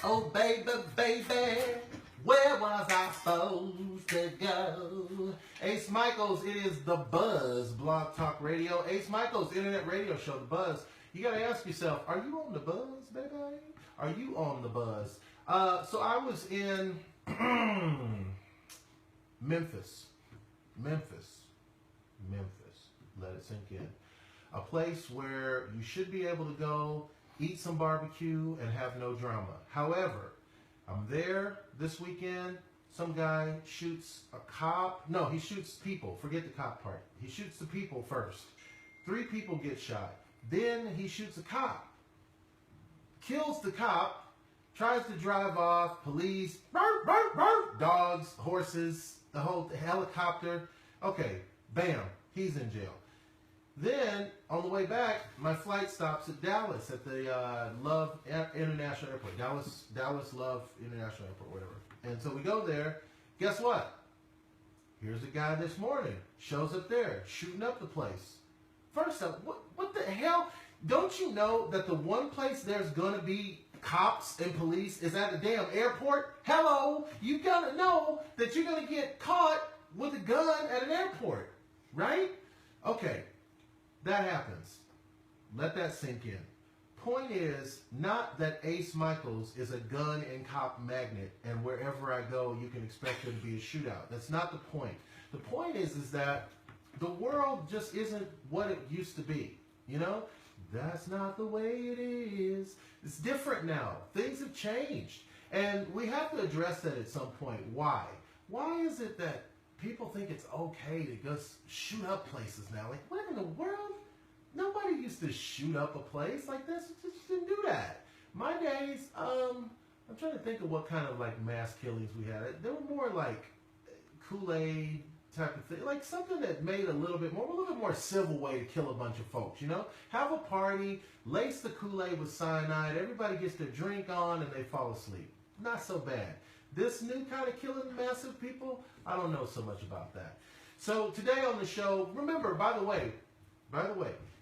Oh baby, baby, where was I supposed to go? Ace Micheals, it is The Buzz, Blog Talk Radio. Ace Micheals, internet radio show, The Buzz. You gotta ask yourself, are you on The Buzz, baby? Are you on The Buzz? So I was in Memphis. Let it sink in. A place where you should be able to go eat some barbecue and have no drama. However, I'm there this weekend. Some guy shoots a cop. No, he shoots people. Forget the cop part. He shoots the people first. 3 people get shot. Then he shoots a cop. Kills the cop. Tries to drive off. Police. Dogs, horses, the whole helicopter. Okay, bam. He's in jail. Then, on the way back, my flight stops at Dallas at the Love International Airport. Dallas Love International Airport, whatever. And so we go there. Guess what? Here's a guy this morning. Shows up there, shooting up the place. First up, what the hell? Don't you know that the one place there's going to be cops and police is at the damn airport? Hello? You got to know that you're going to get caught with a gun at an airport, right? Okay. That happens. Let that sink in. Point is not that Ace Micheals is a gun and cop magnet and wherever I go you can expect there to be a shootout. That's not the point. The point is that the world just isn't what it used to be. You know? That's not the way it is. It's different now. Things have changed. And we have to address that at some point. Why? Why is it that people think it's okay to go shoot up places now? Like, what in the world? Nobody used to shoot up a place like this. Just didn't do that. My days, I'm trying to think of what kind of like mass killings we had. They were more like Kool-Aid type of thing, like something that made a little bit more civil way to kill a bunch of folks. You know, have a party, lace the Kool-Aid with cyanide. Everybody gets their drink on and they fall asleep. Not so bad. This new kind of killing massive people, I don't know so much about that. So today on the show, remember, by the way,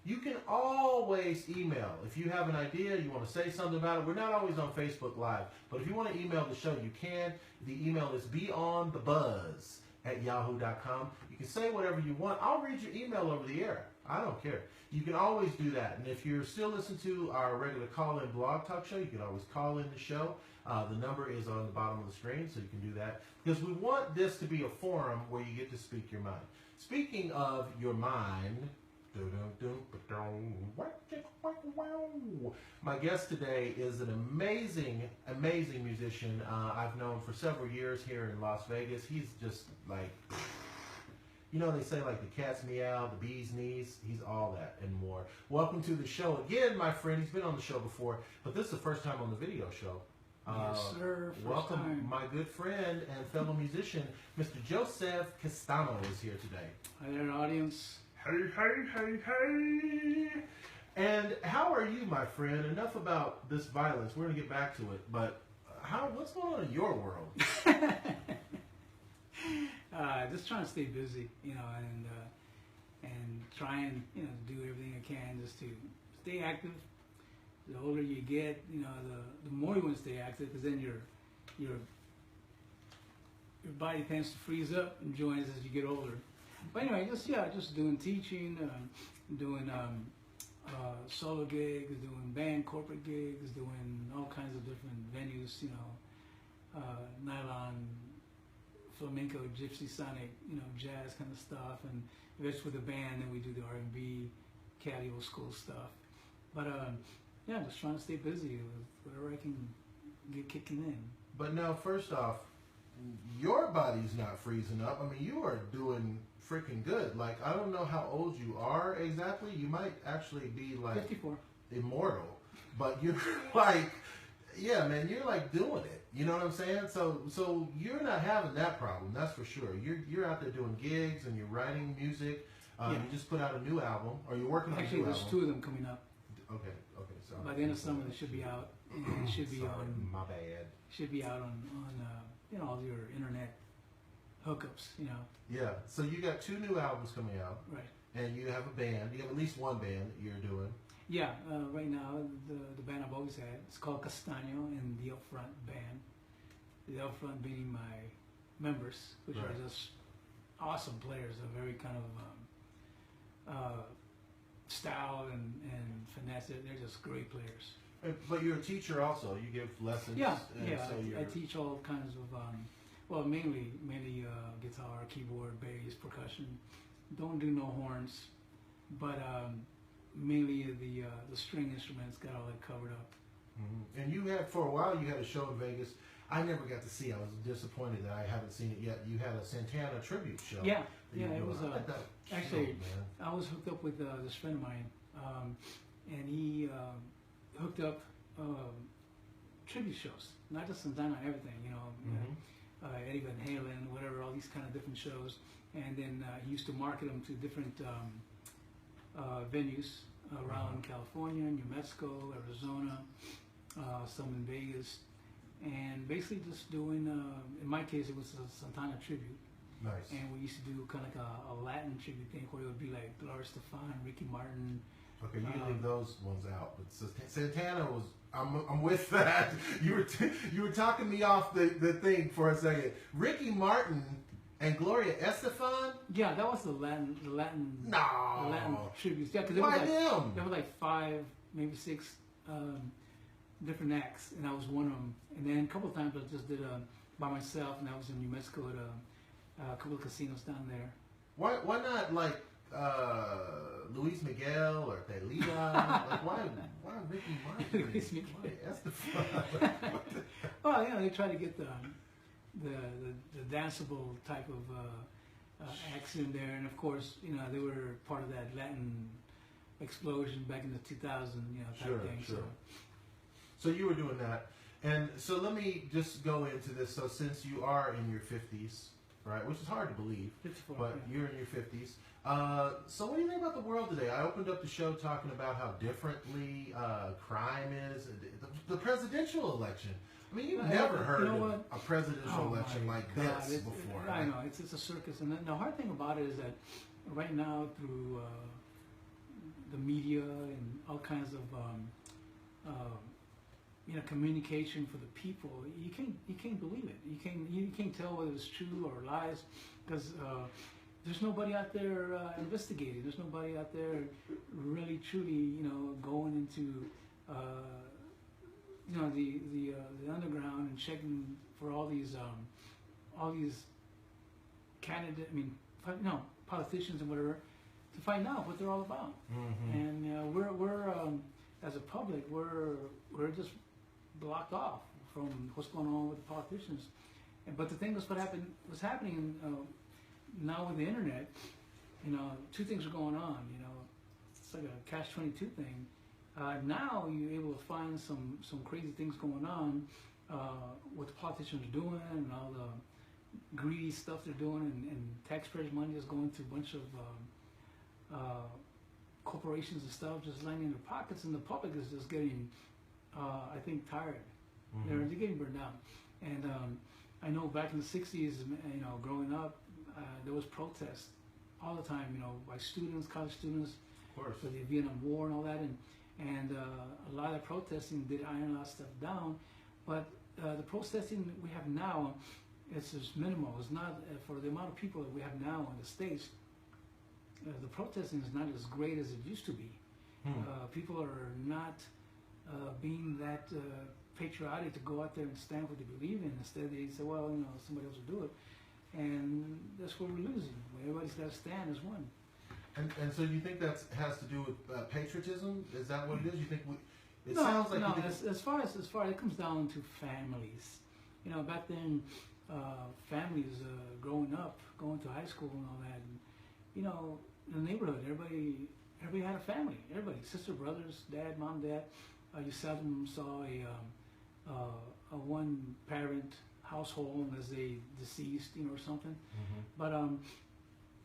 you can always email. If you have an idea, you want to say something about it. We're not always on Facebook Live, but if you want to email the show, you can. The email is beyondthebuzz@yahoo.com. You can say whatever you want. I'll read your email over the air. I don't care. You can always do that. And if you're still listening to our regular call-in blog talk show, you can always call in the show. The number is on the bottom of the screen, so you can do that. Because we want this to be a forum where you get to speak your mind. Speaking of your mind, my guest today is an amazing musician I've known for several years here in Las Vegas. He's just like, you know, they say like the cat's meow, the bee's knees. He's all that and more. Welcome to the show again, my friend. He's been on the show before, but this is the first time on the video show. Yes, sir. Welcome, time. my good friend and fellow musician, Mr. Jozev Castano is here today. Hi there, audience. Hey. And how are you, my friend? Enough about this violence. We're going to get back to it, but what's going on in your world? Just trying to stay busy, you know, and try and, you know, do everything I can just to stay active. The older you get, you know, the more you want to stay active, because then your body tends to freeze up and joins as you get older. But anyway, just doing teaching, doing solo gigs, doing band corporate gigs, doing all kinds of different venues, you know, nylon, flamenco, gypsy, sonic, you know, jazz kind of stuff. And if it's with a band, then we do the R&B, Cali old school stuff. But yeah, just trying to stay busy with whatever I can get kicking in. But now, first off, your body's not freezing up. I mean, you are doing freaking good. Like, I don't know how old you are exactly. You might actually be like 54. Immortal, but you're like, yeah, man, you're like doing it. You know what I'm saying? So you're not having that problem. That's for sure. You're out there doing gigs and you're writing music. Yeah. You just put out a new album, or you're working on Actually, a new there's album. two of them coming up. Okay. Sorry. By the end of summer, they should be out. And it should be Sorry, on. my bad. Should be out on you know, all your internet hookups. You know. Yeah. So you got two new albums coming out, Right. and you have a band. You have at least one band that you're doing. Yeah. Right now, the band I've always had, it's called Castano, and the Upfront band. The Upfront being my members, which Right. are just awesome players. They're very kind of style and finesse. They're just great players. But you're a teacher also. You give lessons. Yeah, and yeah. So I teach all kinds of, well, mainly guitar, keyboard, bass, percussion. Don't do no horns, but mainly the string instruments. Got all that covered up. Mhm. And you had, for a while, you had a show in Vegas. I never got to see. I was disappointed that I haven't seen it yet. You had a Santana tribute show. Yeah, that you yeah. were It doing. was I like that actually. show, man. I was hooked up with this friend of mine, and he hooked up tribute shows, not just Santana, everything, you know, Mhm. Eddie Van Halen, whatever, all these kind of different shows, and then he used to market them to different venues around California, New Mexico, Arizona, some in Vegas, and basically just doing, in my case, it was a Santana tribute. Nice. And we used to do kind of like a Latin tribute thing where it would be like Gloria Estefan, Ricky Martin. Okay, you leave those ones out, but Santana was. I'm with that. You were talking me off the thing for a second. Ricky Martin and Gloria Estefan. Yeah, that was the Latin No. tributes. Yeah, because Why them? there were like 5, maybe 6 different acts, and I was one of them. And then a couple of times I just did by myself, and I was in New Mexico at a couple of casinos down there. Why not like Luis Miguel or Thalía? Like why Ricky Martin? Luis Miguel. Why Estefan? Well, you know, they try to get the danceable type of acts in there, and of course, you know, they were part of that Latin explosion back in the 2000, you know, type thing. Sure. So you were doing that, and so let me just go into this. So since you are in your 50s, right, which is hard to believe, 54, but yeah. you're in your 50s. So what do you think about the world today? I opened up the show talking about how differently crime is. The presidential election. I mean, you've never heard of a presidential election like this before. I know, it's a circus. And the hard thing about it is that right now through the media and all kinds of you know, communication for the people, you can't believe it. You can't tell whether it's true or lies, because there's nobody out there investigating. There's nobody out there really truly, you know, going into you know, the underground and checking for all these candidates. I mean, no, politicians and whatever, to find out what they're all about. Mm-hmm. And we're as a public, we're just blocked off from what's going on with the politicians. But the thing was, what's happening now with the internet, you know, two things are going on. You know, it's like a catch-22 thing. Now you're able to find some crazy things going on, what the politicians are doing, and all the greedy stuff they're doing, and taxpayers' money is going to a bunch of corporations and stuff just lining their pockets, and the public is just getting, I think, tired. Mm-hmm. They're getting burned out. And I know back in the 60s, you know, growing up, there was protests all the time, you know, by students, college students, Of course. for the Vietnam War and all that, and a lot of protesting did iron a lot of stuff down, but the protesting we have now, it's just minimal. It's not for the amount of people that we have now in the States. The protesting is not as great as it used to be. People are not being that patriotic to go out there and stand for what they believe in. Instead, they say, well, you know, somebody else will do it. And that's what we're losing. Everybody's got to stand as one. And so you think that has to do with patriotism? Is that what it is? You think it No, sounds like no. you think As far as it comes down to families. You know, back then, families growing up, going to high school and all that. And, you know, in the neighborhood, everybody had a family. Everybody, sister, brothers, dad, mom, dad. You seldom saw a one-parent household unless they deceased, or something. Mm-hmm. But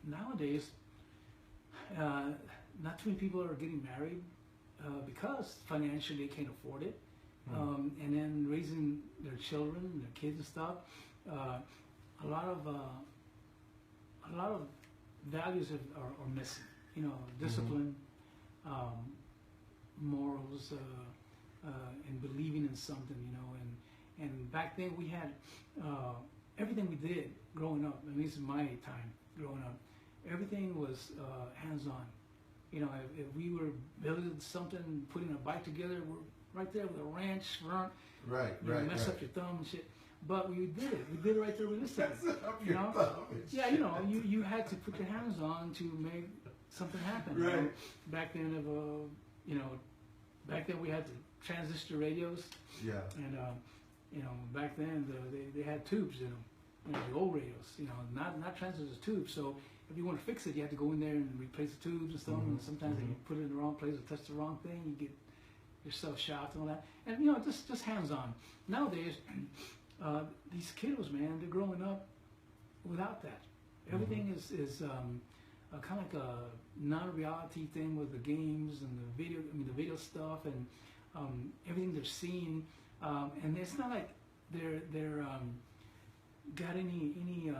nowadays, not too many people are getting married because financially they can't afford it. And then raising their children, their kids and stuff, a lot of values are missing. Discipline, morals, and believing in something. And back then we had everything we did growing up. At least in my time growing up, everything was hands-on. If we were building something, putting a bike together, we're right there with a wrench, front, mess up your thumb and shit. But we did it. We did it right there realistically. Yeah, you had to put your hands on to make something happen. Right. Back then, back then we had the transistor radios. Yeah. And back then they had tubes in them. The old radios. Not transistors, tubes. So if you want to fix it, you had to go in there and replace the tubes and stuff. Mm-hmm. And sometimes if you put it in the wrong place or touch the wrong thing, you get yourself shocked and all that. And just hands on. Nowadays, these kiddos, man, they're growing up without that. Everything is kind of like a non-reality thing with the games and the video stuff and everything they're seeing. And it's not like they're got any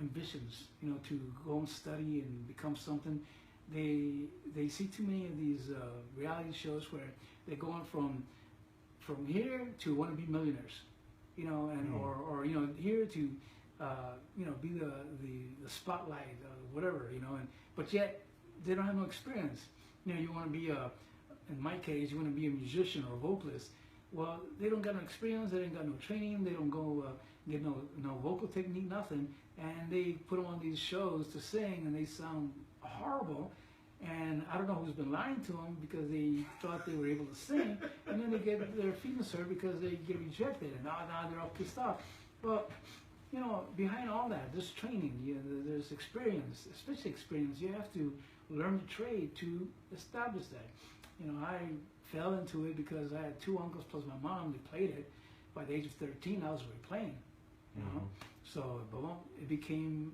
ambitions, to go and study and become something. They see too many of these reality shows where they're going from here to want to be millionaires, or here to be the spotlight, whatever, but yet they don't have no experience. You want to be in my case, you want to be a musician or a vocalist. Well, they don't got no experience, they ain't got no training, they don't go get no vocal technique, nothing, and they put them on these shows to sing, and they sound horrible. And I don't know who's been lying to them because they thought they were able to sing, and then they get their feelings hurt because they get rejected, and now they're all pissed off. Well, behind all that, there's training, there's experience, especially experience. You have to learn the trade to establish that. I fell into it because I had two uncles plus my mom. They played it. By the age of 13, I was already playing. So, it became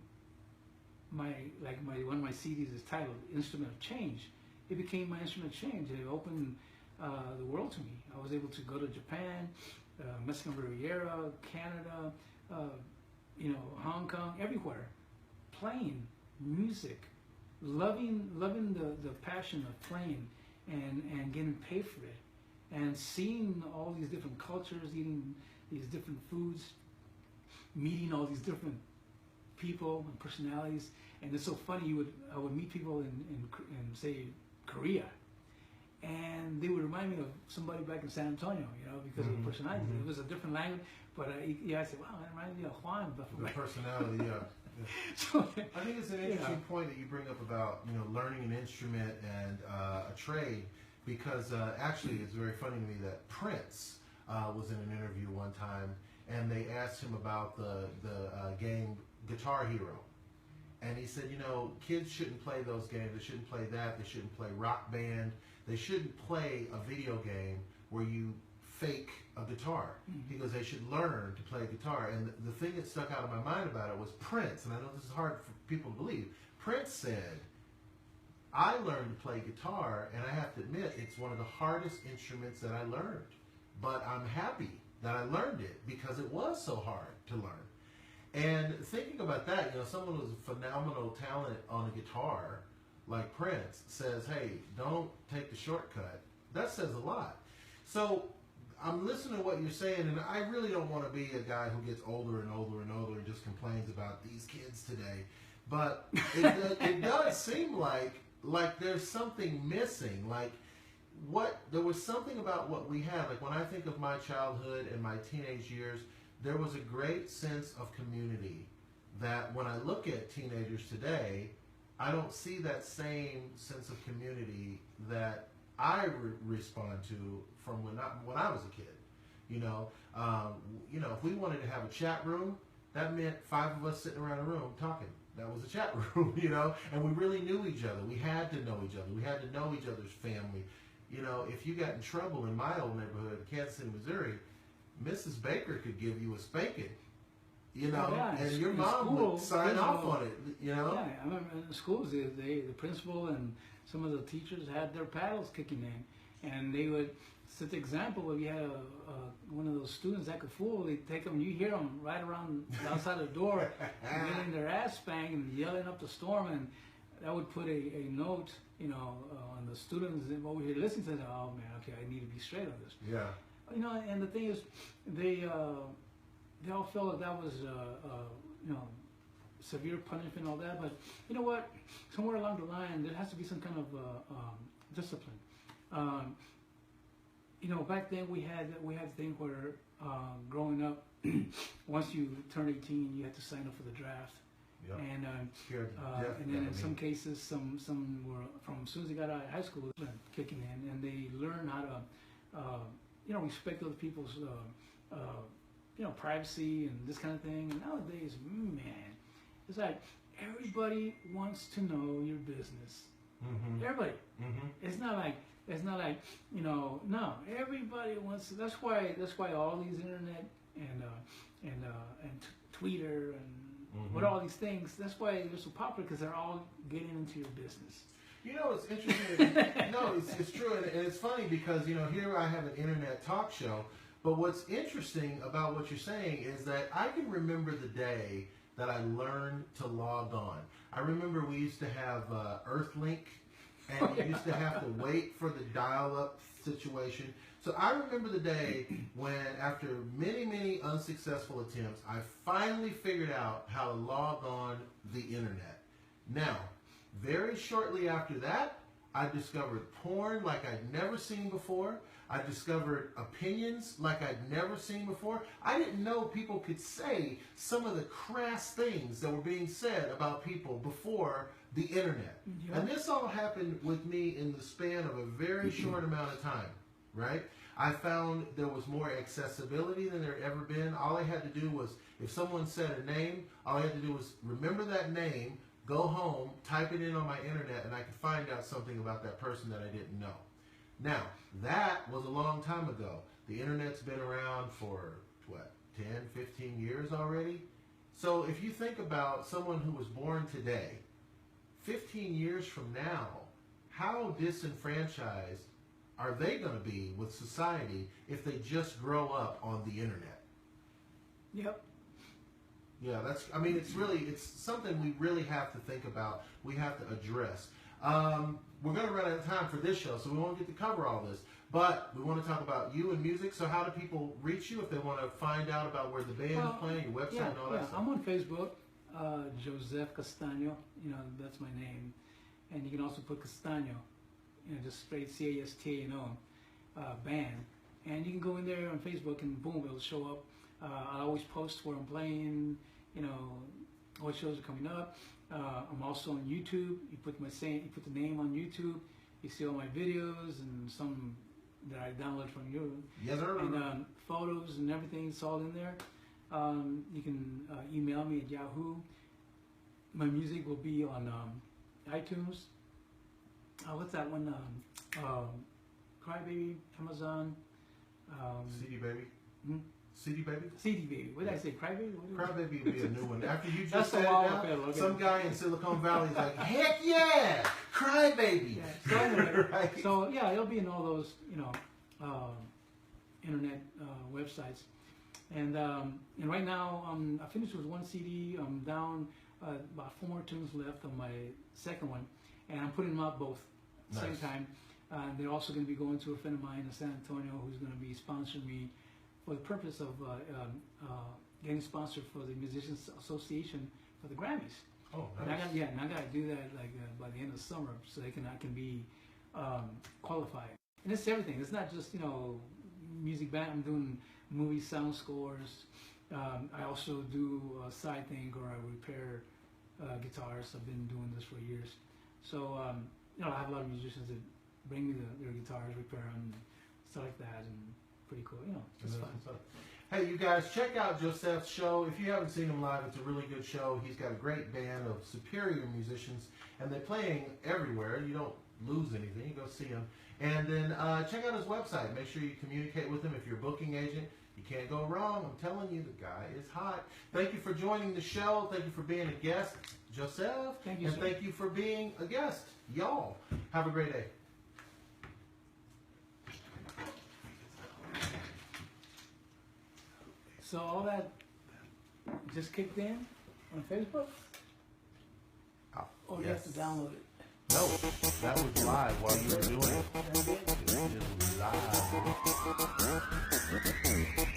one of my CDs is titled "Instrument of Change." It became my instrument of change. It opened the world to me. I was able to go to Japan, Mexican Riviera, Canada, Hong Kong, everywhere, playing music, loving the passion of playing, and getting paid for it, and seeing all these different cultures, eating these different foods, meeting all these different people and personalities. And it's so funny, I would meet people in say Korea, and they would remind me of somebody back in San Antonio, because of the personality. It was a different language, but I said, wow, that reminds me of Juan. The personality, yeah. So, I think it's an interesting point that you bring up about learning an instrument and a trade, because actually it's very funny to me that Prince was in an interview one time, and they asked him about the game Guitar Hero, and he said, kids shouldn't play those games. They shouldn't play that. They shouldn't play Rock Band. They shouldn't play a video game where you fake a guitar. He goes, they should learn to play guitar. And the thing that stuck out of my mind about it was Prince, and I know this is hard for people to believe. Prince said, I learned to play guitar, and I have to admit, it's one of the hardest instruments that I learned. But I'm happy that I learned it because it was so hard to learn. And thinking about that, someone who's a phenomenal talent on a guitar, like Prince, says, hey, don't take the shortcut. That says a lot. So I'm listening to what you're saying, and I really don't want to be a guy who gets older and older and older and just complains about these kids today. But it does seem like there's something missing. There was something about what we had. Like when I think of my childhood and my teenage years, there was a great sense of community that when I look at teenagers today, I don't see that same sense of community that I respond to from when I was a kid. If we wanted to have a chat room, that meant 5 of us sitting around a room talking. That was a chat room, and we really knew each other. We had to know each other. We had to know each other's family. If you got in trouble in my old neighborhood, Kansas City, Missouri, Mrs. Baker could give you a spanking, you know, Oh, yeah, and in your mom school, would sign off on it, you know. Yeah, I remember in the schools, the principal and some of the teachers had their paddles kicking in, and they would set the example. If you had one of those students that could fool, they take them. You hear them right around outside the door, getting their ass spanked and yelling up the storm, and that would put a note, you know, on the students over here listening to that. Oh man, okay, I need to be straight on this. Yeah. You know, and the thing is, they all felt that was you know, severe punishment and all that. But you know what? Somewhere along the line, there has to be some kind of discipline. You know, back then we had things where growing up, once you turn 18, you had to sign up for the draft. Yep. And Scared to death, and then in I some mean. cases, some were from as soon as they got out of high school, kicking in, and they learn how to, you know, respect other people's, you know, privacy and this kind of thing. And nowadays, man, it's like everybody wants to know your business. Mm-hmm. Everybody. Mm-hmm. It's not like you know. No, everybody wants. That's why all these internet and Twitter and what all these things. That's why they're so popular, because they're all getting into your business. You know, it's interesting. No, it's true, and it's funny because, you know, here I have an internet talk show, but what's interesting about what you're saying is that I can remember the day that I learned to log on. I remember we used to have Earthlink, and you used to have to wait for the dial-up situation. So I remember the day when, after many, many unsuccessful attempts, I finally figured out how to log on the internet. Now, very shortly after that, I discovered porn like I'd never seen before. I discovered opinions like I'd never seen before. I didn't know people could say some of the crass things that were being said about people before the internet. Yeah. And this all happened with me in the span of a very short amount of time, right? I found there was more accessibility than there had ever been. All I had to do was, if someone said a name, all I had to do was remember that name, go home, type it in on my internet, and I could find out something about that person that I didn't know. Now, that was a long time ago. The internet's been around for, what, 10, 15 years already? So if you think about someone who was born today, 15 years from now, how disenfranchised are they going to be with society if they just grow up on the internet? Yep. Yeah, it's something we really have to think about. We have to address. We're going to run out of time for this show, so we won't get to cover all this. But we want to talk about you and music. So how do people reach you if they want to find out about where the band is playing, your website, and all that stuff? I'm on Facebook, Jozev Castano. You know, that's my name. And you can also put Castano, you know, just straight Castano, band. And you can go in there on Facebook and boom, it'll show up. I always post where I'm playing, you know, what shows are coming up. I'm also on YouTube. You put the name on YouTube. You see all my videos and some that I download from you. Yes, sir. And photos and everything. It's all in there. You can email me at Yahoo. My music will be on iTunes. What's that one? Crybaby, Amazon. CD Baby. Hmm? CD Baby? CD Baby. What did I say? Crybaby? Crybaby would be a new one. After you That's just the said it wall now, pedal, okay. some guy in Silicon Valley is like, heck yeah! Crybaby! Yeah. So anyway, Right. so yeah, it'll be in all those, you know, internet websites. And right now, I finished with one CD. I'm down about 4 more tunes left on my second one, and I'm putting them out both at the same Nice. time. They're also going to be going to a friend of mine in San Antonio who's going to be sponsoring me for the purpose of getting sponsored for the Musicians Association for the Grammys. Oh, And nice. I got to do that like by the end of the summer, so I can be qualified. And it's everything. It's not just, you know, music band. I'm doing movie sound scores. I also do a side thing where I repair guitars. I've been doing this for years. So you know, I have a lot of musicians that bring me their guitars, repair them, stuff like that, and pretty cool. You know, it's fun. Hey, you guys, check out Jozev's show. If you haven't seen him live, it's a really good show. He's got a great band of superior musicians, and they're playing everywhere. You don't lose anything. You go see him. And then check out his website. Make sure you communicate with him if you're a booking agent. You can't go wrong. I'm telling you, the guy is hot. Thank you for joining the show. Thank you for being a guest, Jozev. Thank you, and sir. thank you for being a guest, y'all. Have a great day. So all that just kicked in on Facebook? Or do you have to download it? No, that was live while you were doing it. That's it? It was live.